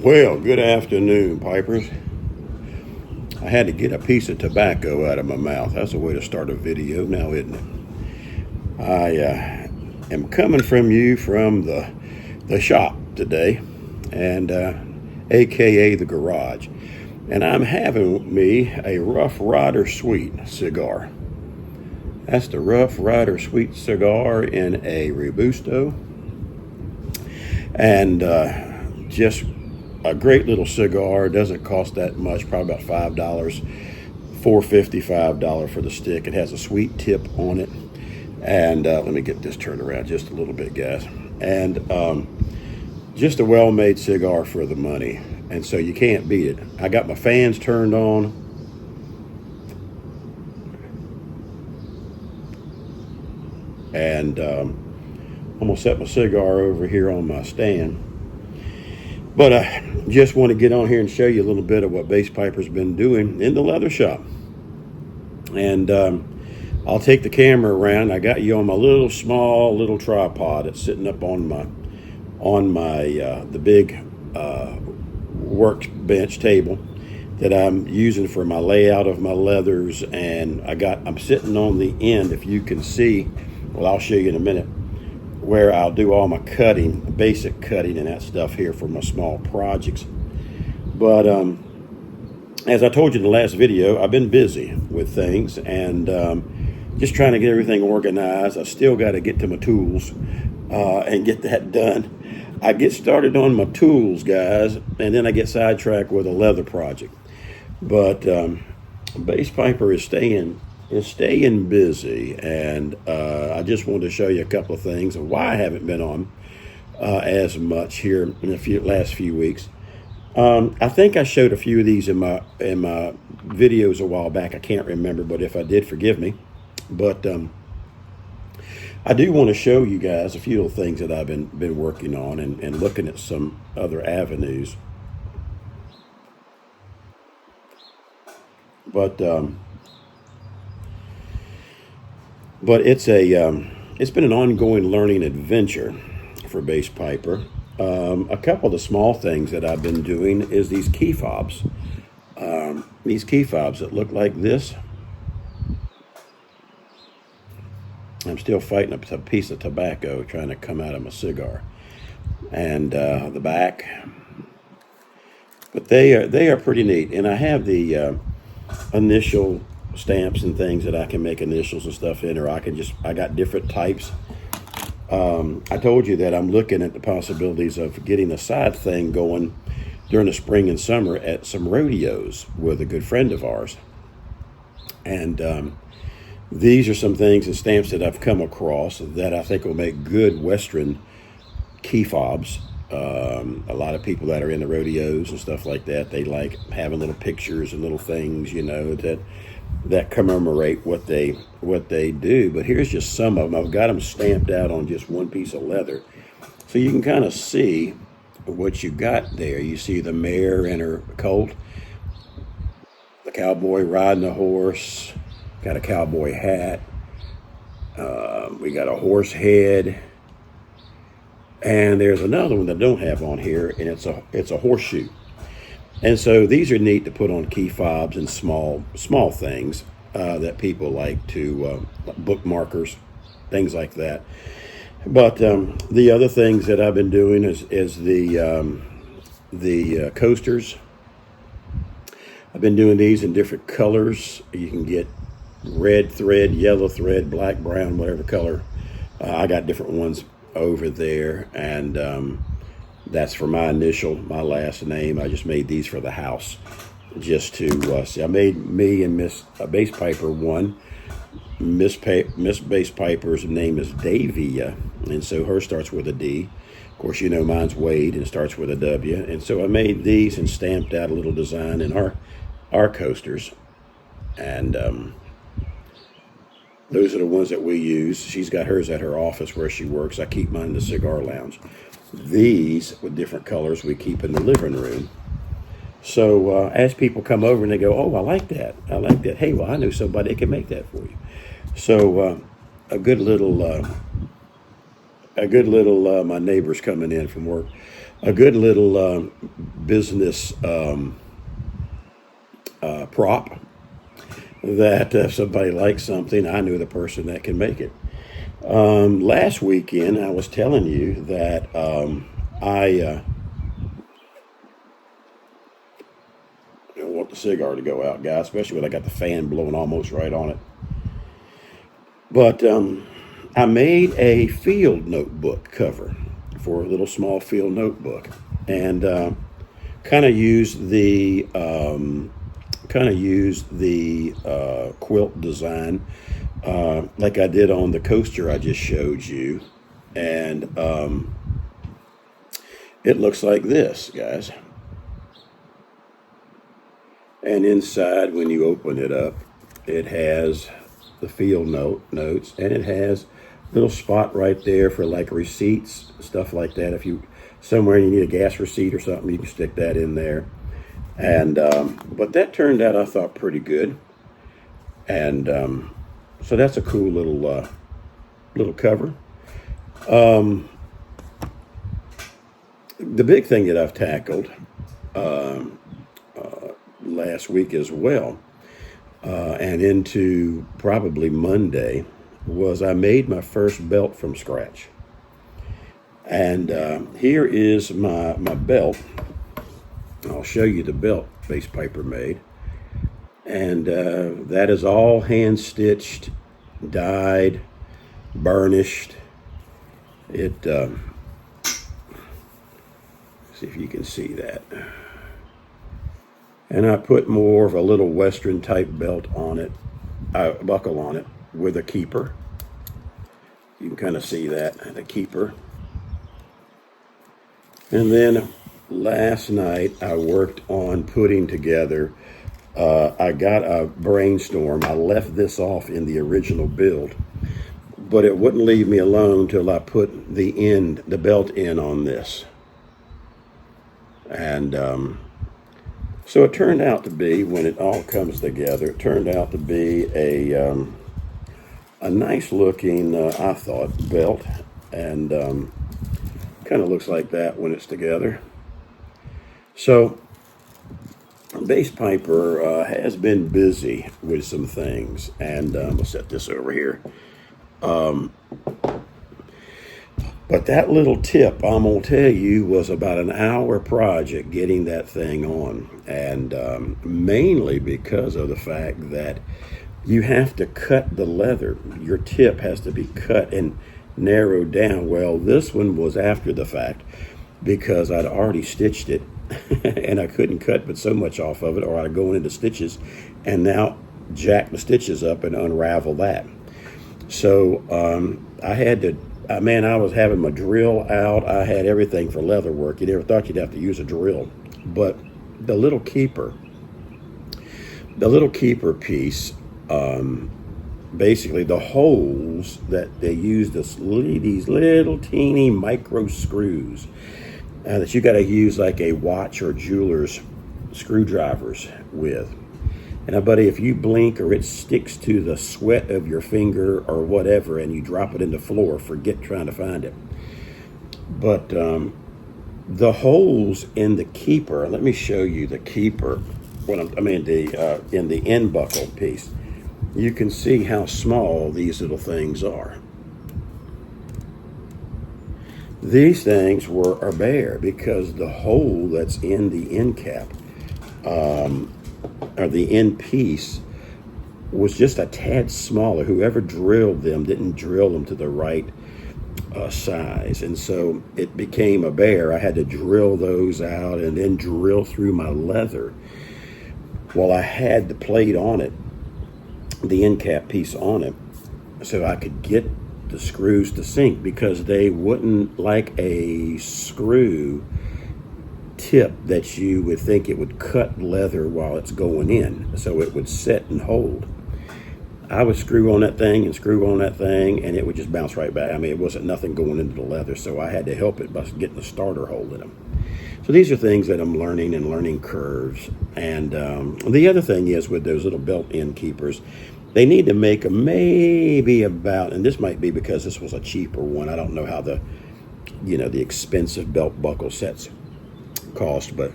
Well, good afternoon, Pipers. I had to get a piece of tobacco out of my mouth. That's a way to start a video now, isn't it? I am coming from you from the shop today, and AKA the garage. And I'm having me a Rough Rider Sweet cigar. That's the Rough Rider Sweet cigar in a Robusto. And just a great little cigar. Doesn't cost that much, probably about $5, $4.55 for the stick. It has a sweet tip on it. And let me get this turned around just a little bit, guys. And just a well-made cigar for the money. And so you can't beat it. I got my fans turned on. And I'm going to set my cigar over here on my stand. But I just want to get on here and show you a little bit of what Bass Piper's been doing in the leather shop. And I'll take the camera around. I got you on my small little tripod that's sitting up on the big workbench table that I'm using for my layout of my leathers. And I'm sitting on the end, if you can see, well, I'll show you in a minute, where I'll do all my cutting, basic cutting and that stuff here for my small projects. But as I told you in the last video, I've been busy with things and just trying to get everything organized. I still got to get to my tools and get that done. I get started on my tools, guys, and then I get sidetracked with a leather project. But Bass Piper is staying busy, and I just wanted to show you a couple of things and why I haven't been on as much here in the last few weeks. I think I showed a few of these in my videos a while back. I can't remember, but if I did, forgive me. But I do want to show you guys a few little things that I've been working on and looking at some other avenues. But it's been an ongoing learning adventure for Bass Piper. A couple of the small things that I've been doing is these key fobs. These key fobs that look like this. I'm still fighting a piece of tobacco trying to come out of my cigar. And the back. But they are pretty neat. And I have the initial stamps and things that I can make initials and stuff in, or I got different types. I told you that I'm looking at the possibilities of getting a side thing going during the spring and summer at some rodeos with a good friend of ours. And these are some things and stamps that I've come across that I think will make good Western key fobs. A lot of people that are in the rodeos and stuff like that, they like having little pictures and little things, that commemorate what they do. But here's just some of them. I've got them stamped out on just one piece of leather, so you can kind of see what you got there. You see the mare and her colt, the cowboy riding a horse, got a cowboy hat, we got a horse head, and there's another one that I don't have on here, and it's a horseshoe. And so these are neat to put on key fobs and small things that people like to bookmarkers, things like that. But the other things that I've been doing is the coasters. I've been doing these in different colors. You can get red thread, yellow thread, black, brown, whatever color. I got different ones over there, and that's for my last name. I just made these for the house, just to see. I made me and Miss Bass Piper one. Miss Bass Piper's name is Davia, and so hers starts with a D. Of course, mine's Wade and it starts with a W. And so I made these and stamped out a little design in our coasters, and those are the ones that we use. She's got hers at her office where she works. I keep mine in the cigar lounge. These with different colors we keep in the living room. So as people come over and they go, "Oh, I like that. Hey, well, I know somebody that can make that for you." So a good little my neighbor's coming in from work. a good little business prop that if somebody likes something, I knew the person that can make it. Last weekend, I was telling you that I want the cigar to go out, guys, especially when I got the fan blowing almost right on it. But I made a field notebook cover for a little small field notebook, and kind of used the quilt design like I did on the coaster I just showed you, and it looks like this, guys. And inside, when you open it up, it has the field notes, and it has a little spot right there for like receipts, stuff like that. If you somewhere you need a gas receipt or something, you can stick that in there. And but that turned out, I thought, pretty good. And so that's a cool little cover. The big thing that I've tackled last week as well, and into probably Monday, was I made my first belt from scratch. And here is my belt. I'll show you the belt Bass Piper made. And that is all hand stitched, dyed, burnished. It, see if you can see that. And I put more of a little Western type belt on it, buckle on it, with a keeper. You can kind of see that, the keeper. And then last night I worked on putting together, I got a brainstorm. I left this off in the original build, but it wouldn't leave me alone until I put the belt in on this. And so it turned out to be, when it all comes together, it turned out to be a nice looking, I thought, belt. And kind of looks like that when it's together. So Bass Piper has been busy with some things, and we'll set this over here. But that little tip, I'm going to tell you, was about an hour project getting that thing on. And mainly because of the fact that you have to cut the leather. Your tip has to be cut and narrowed down. Well, this one was after the fact because I'd already stitched it and I couldn't cut but so much off of it, or I'd go into stitches and now jack the stitches up and unravel that. So I had to, I was having my drill out. I had everything for leather work. You never thought you'd have to use a drill. But the little keeper piece, basically the holes that they use, these little teeny micro screws that you got to use like a watch or jeweler's screwdrivers with. And buddy, if you blink or it sticks to the sweat of your finger or whatever and you drop it in the floor, forget trying to find it. But the holes in the keeper, let me show you the keeper, in the end buckle piece, you can see how small these little things are. These things are bare because the hole that's in the end cap, or the end piece, was just a tad smaller. Whoever drilled them didn't drill them to the right size, and so it became a bare. I had to drill those out and then drill through my leather. Well, I had the plate on it, the end cap piece on it, so I could get the screws to sink, because they wouldn't like a screw tip that you would think it would cut leather while it's going in, so it would set and hold. I would screw on that thing and it would just bounce right back. It wasn't nothing going into the leather, so I had to help it by getting the starter hole in them. So these are things that I'm learning and learning curves. And the other thing is, with those little belt end keepers, they need to make maybe about, and this might be because this was a cheaper one, I don't know how the the expensive belt buckle sets cost, but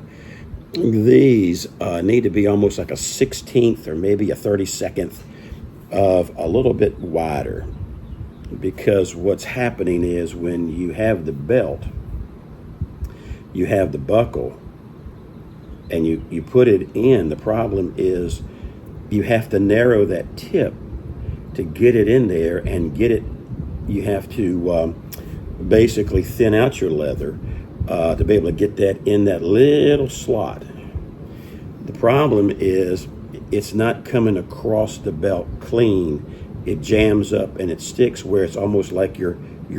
these need to be almost like a 16th or maybe a 32nd of a little bit wider, because what's happening is when you have the belt, you have the buckle, and you put it in. The problem is you have to narrow that tip to get it in there and get it. You have to basically thin out your leather to be able to get that in that little slot. The problem is it's not coming across the belt clean. It jams up and it sticks where it's almost like your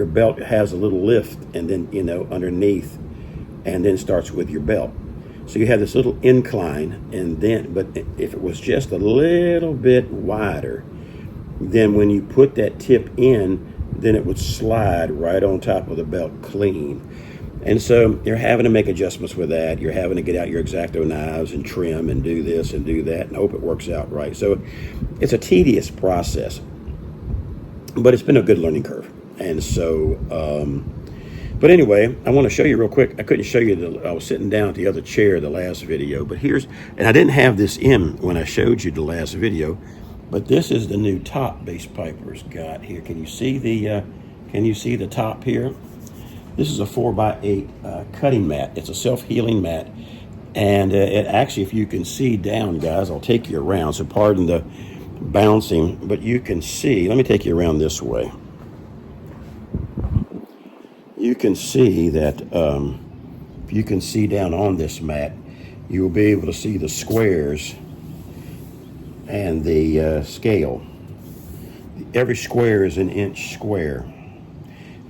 belt has a little lift, and then underneath, and then starts with your belt. So you have this little incline, and then, but if it was just a little bit wider, then when you put that tip in, then it would slide right on top of the belt clean. And so you're having to make adjustments with that. You're having to get out your X-Acto knives and trim and do this and do that and hope it works out right. So it's a tedious process, but it's been a good learning curve. And so, but anyway, I want to show you real quick. I couldn't show you, I was sitting down at the other chair the last video, but and I didn't have this in when I showed you the last video, but this is the new top Bass Piper's got here. Can you see the top here? This is a 4x8 cutting mat. It's a self-healing mat. And it actually, if you can see down, guys, I'll take you around. So pardon the bouncing, but you can see, let me take you around this way. You can see that if you can see down on this mat, you'll be able to see the squares and the scale. Every square is an inch square.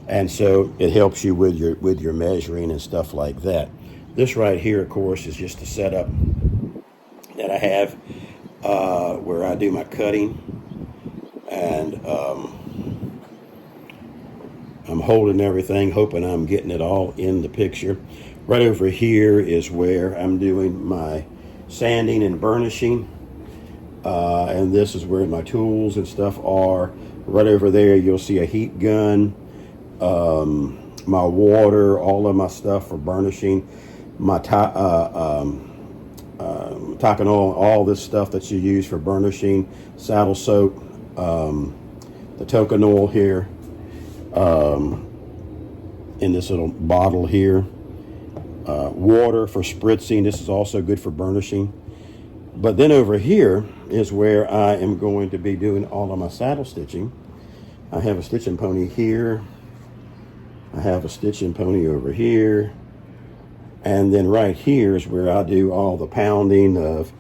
And so it helps you with your measuring and stuff like that. This right here, of course, is just the setup that I have where I do my cutting. And I'm holding everything, hoping I'm getting it all in the picture. Right over here is where I'm doing my sanding and burnishing. And this is where my tools and stuff are. Right over there, you'll see a heat gun. My water, all of my stuff for burnishing, my Taconol, all this stuff that you use for burnishing, saddle soap, the Toconol here, in this little bottle here, water for spritzing. This is also good for burnishing. But then over here is where I am going to be doing all of my saddle stitching. I have a stitching pony here. I have a stitching pony over here. And then right here is where I do all the pounding of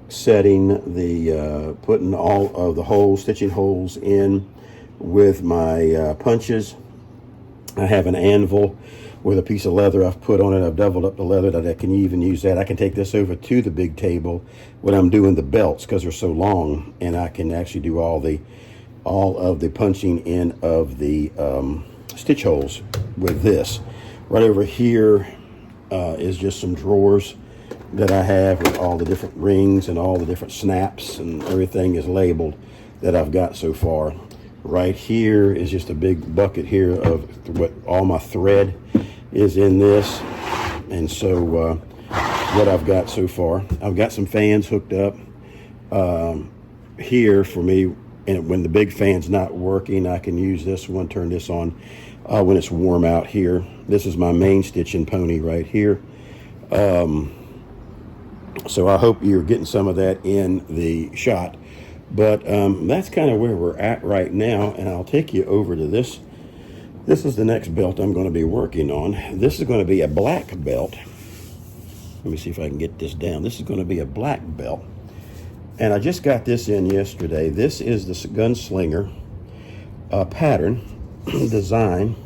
setting the, putting all of the holes, stitching holes in with my punches. I have an anvil with a piece of leather I've put on it. I've doubled up the leather that I can even use that. I can take this over to the big table when I'm doing the belts because they're so long, and I can actually do all of the punching in of the stitch holes with this. Right over here is just some drawers that I have with all the different rings and all the different snaps, and everything is labeled that I've got so far. Right here is just a big bucket here of what all my thread is in this. And so what I've got so far, I've got some fans hooked up here for me, and when the big fan's not working, I can use this one, turn this on when it's warm out here. This is my main stitching pony right here. So I hope you're getting some of that in the shot. But that's kind of where we're at right now, and I'll take you over to this. This is the next belt I'm going to be working on. This is going to be a black belt. Let me see if I can get this down. This is going to be a black belt. And I just got this in yesterday. This is the Gunslinger pattern design.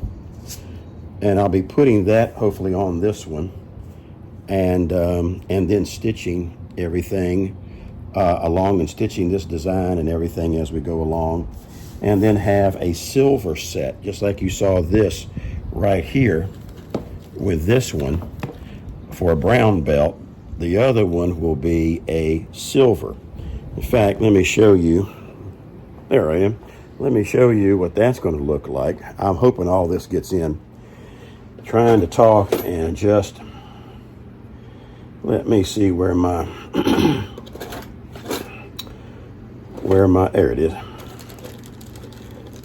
And I'll be putting that hopefully on this one. And then stitching everything along, and stitching this design and everything as we go along. And then have a silver set, just like you saw this right here with this one for a brown belt. The other one will be a silver. In fact, let me show you. There I am. Let me show you what that's going to look like. I'm hoping all this gets in. trying to talk and just let me see where my there it is.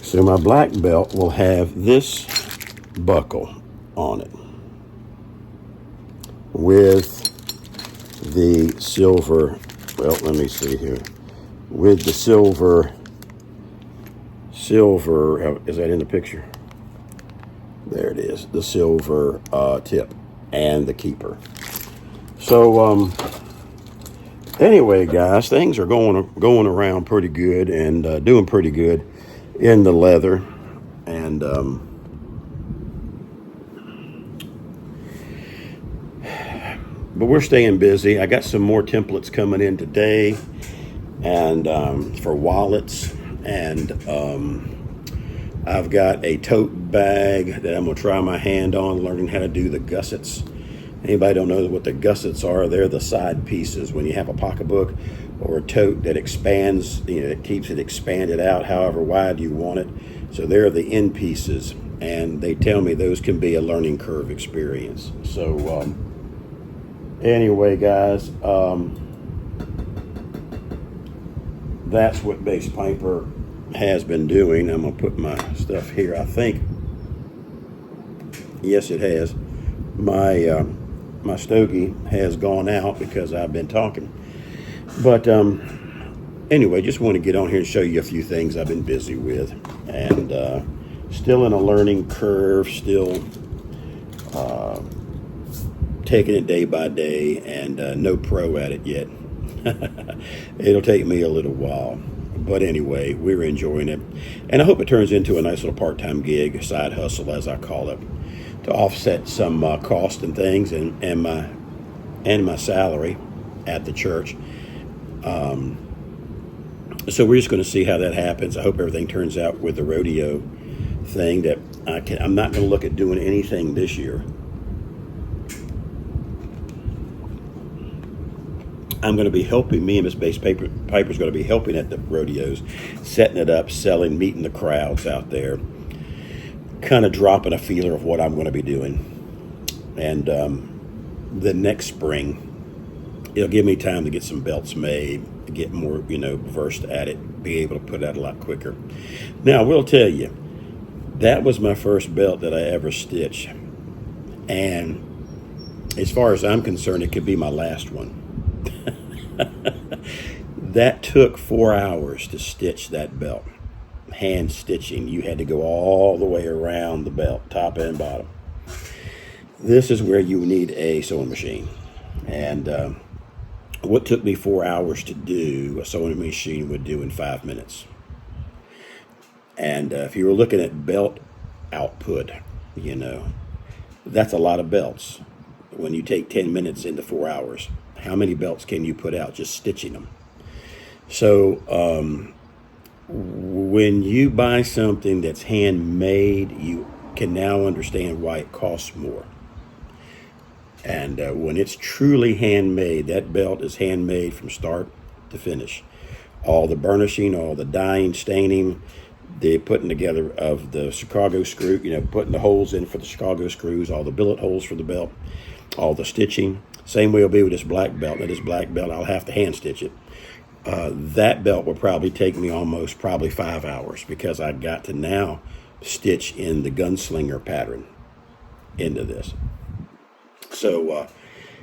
So my black belt will have this buckle on it with the silver, well, let me see here, with the silver, is that in the picture? There it is, the silver tip and the keeper. So anyway, guys, things are going around pretty good and doing pretty good in the leather, and but we're staying busy. I got some more templates coming in today, and for wallets, and I've got a tote bag that I'm gonna try my hand on, learning how to do the gussets. Anybody don't know what the gussets are? They're the side pieces when you have a pocketbook or a tote that expands, it keeps it expanded out however wide you want it. So they're the end pieces, and they tell me those can be a learning curve experience. So anyway, guys, that's what Base Piper has been doing. I'm gonna put my stuff here. I think, yes, it has. My stogie has gone out because I've been talking. But anyway, just want to get on here and show you a few things I've been busy with, and still in a learning curve, still taking it day by day, and no pro at it yet. It'll take me a little while, but anyway, we're enjoying it, and I hope it turns into a nice little part-time gig, side hustle as I call it, to offset some cost and things, and my salary at the church. So we're just going to see how that happens. I hope everything turns out with the rodeo thing. That I'm not going to look at doing anything this year. I'm going to be helping, me and Miss Base Piper's going to be helping at the rodeos, setting it up, selling, meeting the crowds out there, kind of dropping a feeler of what I'm going to be doing. And the next spring, it'll give me time to get some belts made, get more, versed at it, be able to put it out a lot quicker. Now, I will tell you, that was my first belt that I ever stitched. And as far as I'm concerned, it could be my last one. That took 4 hours to stitch that belt. Hand stitching. You had to go all the way around the belt, top and bottom. This is where you need a sewing machine. And what took me 4 hours to do, a sewing machine would do in 5 minutes. And if you were looking at belt output, that's a lot of belts. When you take 10 minutes into 4 hours, how many belts can you put out just stitching them? So when you buy something that's handmade, you can now understand why it costs more. And when it's truly handmade, that belt is handmade from start to finish. All the burnishing, all the dyeing, staining, the putting together of the Chicago screw, putting the holes in for the Chicago screws, all the billet holes for the belt, all the stitching. Same way it'll be with this black belt. Now, this black belt, I'll have to hand stitch it. That belt will probably take me probably 5 hours, because I got to now stitch in the gunslinger pattern into this. So,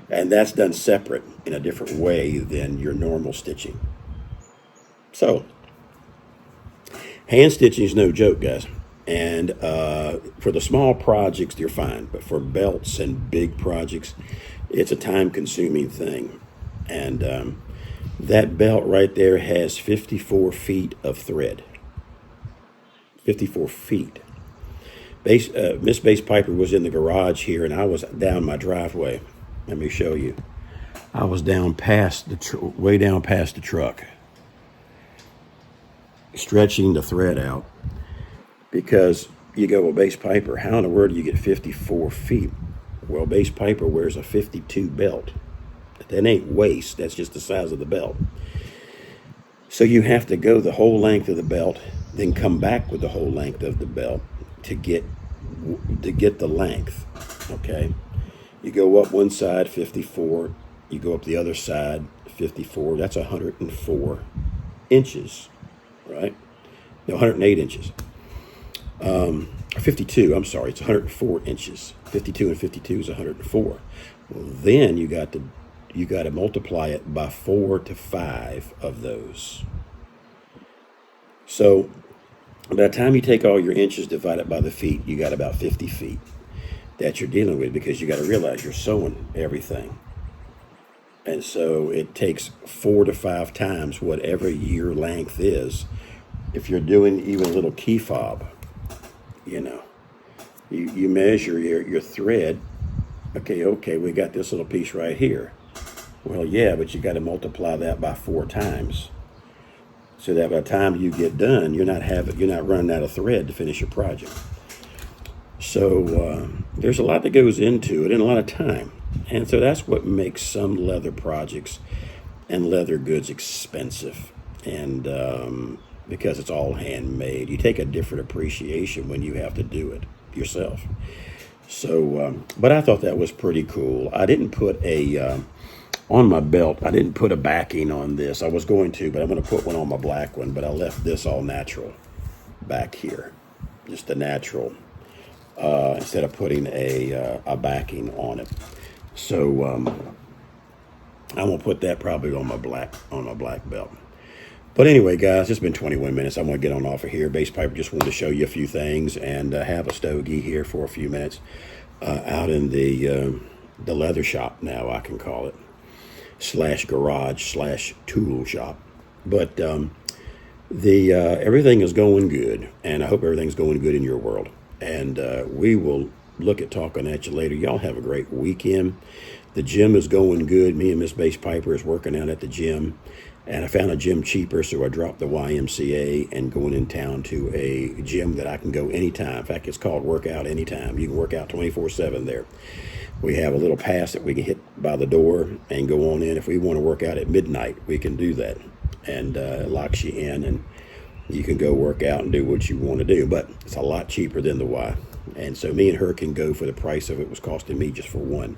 and that's done separate in a different way than your normal stitching. So, hand stitching is no joke, guys. And for the small projects, you're fine. But for belts and big projects, it's a time-consuming thing. And that belt right there has 54 feet of thread. 54 feet. Miss Base Piper was in the garage here, and I was down my driveway. Let me show you. I was down past way down past the truck, stretching the thread out, because you go, well, Base Piper, how in the world do you get 54 feet? Well, Base Piper wears a 52 belt. That ain't waist, that's just the size of the belt. So you have to go the whole length of the belt, then come back with the whole length of the belt to get to get the length. Okay, you go up one side 54, you go up the other side 54. That's 104 inches, right? No, 108 inches. 52. I'm sorry, it's 104 inches. 52 and 52 is 104. Well, then you got to multiply it by 4 to 5 of those. So by the time you take all your inches divided by the feet, you got about 50 feet that you're dealing with, because you got to realize you're sewing everything. And so it takes 4 to 5 times whatever your length is. If you're doing even a little key fob, you measure your thread. Okay, we got this little piece right here. Well, yeah, but you got to multiply that by 4 times, so that by the time you get done, you're not running out of thread to finish your project. So there's a lot that goes into it and a lot of time, and so that's what makes some leather projects and leather goods expensive. And because it's all handmade, you take a different appreciation when you have to do it yourself. So, but I thought that was pretty cool. I didn't put on my belt, I didn't put a backing on this. I was going to, but I'm going to put one on my black one, but I left this all natural back here. Just the natural, instead of putting a backing on it. So, I'm going to put that probably on my black belt. But anyway, guys, it's been 21 minutes. I'm going to get on off of here. Bass Piper just wanted to show you a few things and have a stogie here for a few minutes out in the leather shop now, I can call it, /garage /tool shop. But everything is going good, and I hope everything's going good in your world. And we will look at talking at you later. Y'all have a great weekend. The gym is going good. Me and Miss Bass Piper is working out at the gym. And I found a gym cheaper, so I dropped the YMCA and going in town to a gym that I can go anytime. In fact, it's called Workout Anytime. You can work out 24/7 there. We have a little pass that we can hit by the door and go on in. If we want to work out at midnight, we can do that. And it locks you in, and you can go work out and do what you want to do. But it's a lot cheaper than the Y. And so me and her can go for the price of it was costing me just for one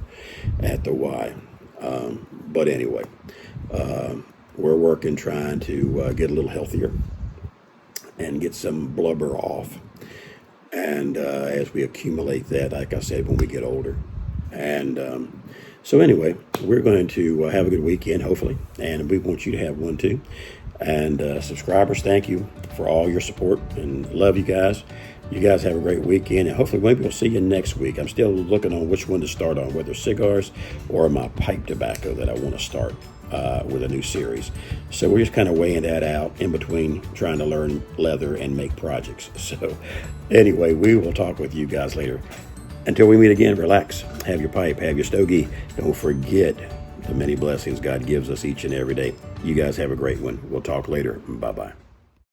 at the Y. But anyway, we're working, trying to get a little healthier and get some blubber off. And as we accumulate that, like I said, when we get older. And so anyway, we're going to have a good weekend, hopefully. And we want you to have one too. And subscribers, thank you for all your support and love you guys. You guys have a great weekend, and hopefully maybe we'll see you next week. I'm still looking on which one to start on, whether cigars or my pipe tobacco that I want to start with a new series. So we're just kind of weighing that out in between trying to learn leather and make projects. So anyway, we will talk with you guys later. Until we meet again, relax, have your pipe, have your stogie. Don't forget the many blessings God gives us each and every day. You guys have a great one. We'll talk later. Bye-bye.